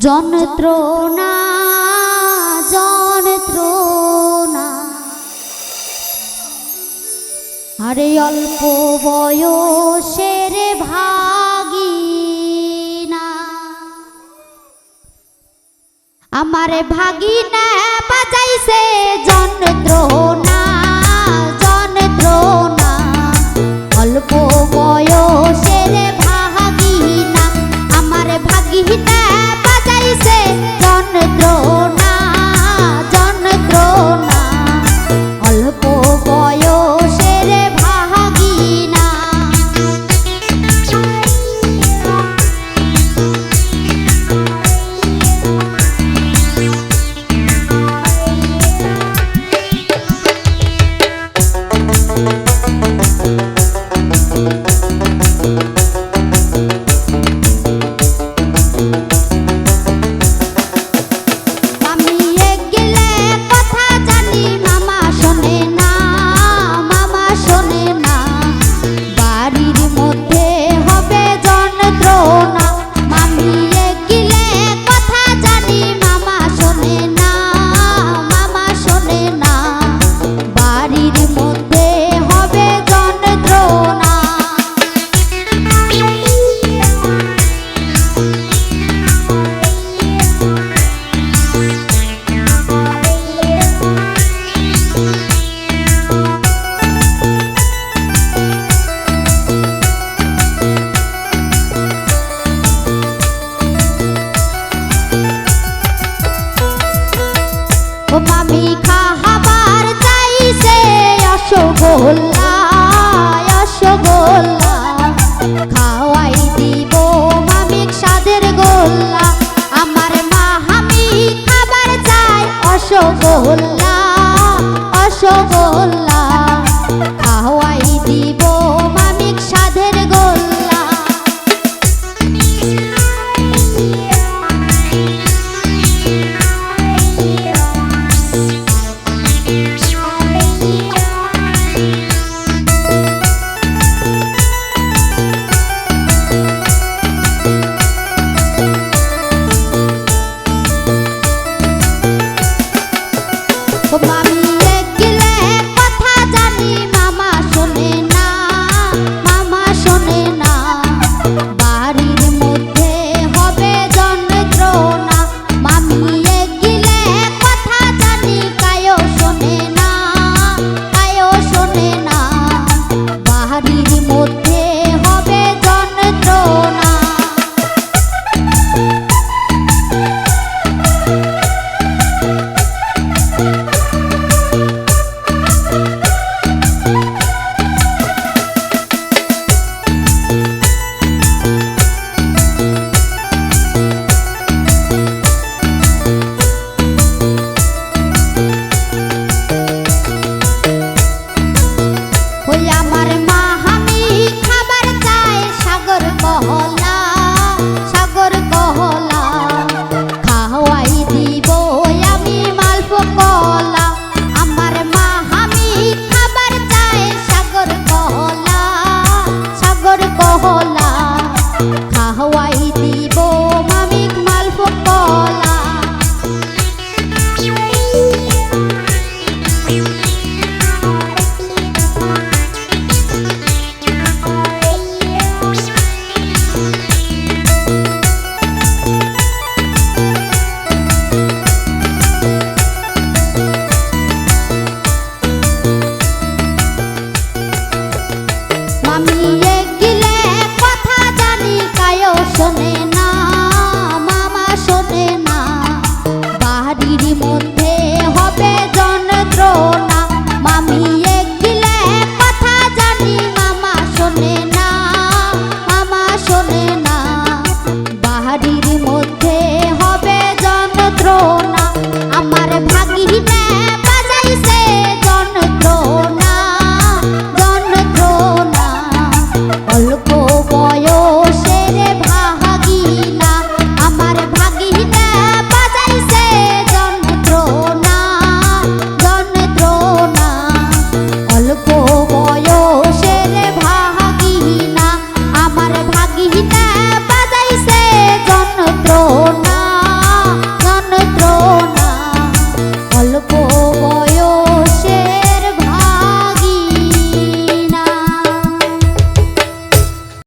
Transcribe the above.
যন্ত্রণা যন্ত্রণা আরে অল্প বয়সের ভাগিনা আমার ভাগিনা বাজাইছে যন্ত্রণা যন্ত্রণা অল্প বয়সের ভাগিনা আমার ভাগিনা বাজাইছে যন্ত্রণা যন্ত্রণা অল্প বয়সের ভাগিনা মামি খাবার চাইছে রসগোল্লা রসগোল্লা খাওয়াই দিব মামিক স্বাদের গোল্লা আমার মা আমি খাবার চাই রসগোল্লা রসগোল্লা খাওয়াই দিব মামিক স্বাদের গোল্লা মামি গেলে কথা জানি মামা শোনে না মামা শোনে না বাড়ির মধ্যে হবে যন্ত্রণা মামি গেলে কথা জানি কায়ও শোনে না কায়ও শোনে না বাড়ির মধ্যে হবে যন্ত্রণা আমার মা আমি খাবার চাই সাগর কহলা সাগর কহলা খাওয়াই দিব আমি মালপো কলা আমার মা আমি খাবার চাই সাগর কহলা খাওয়াই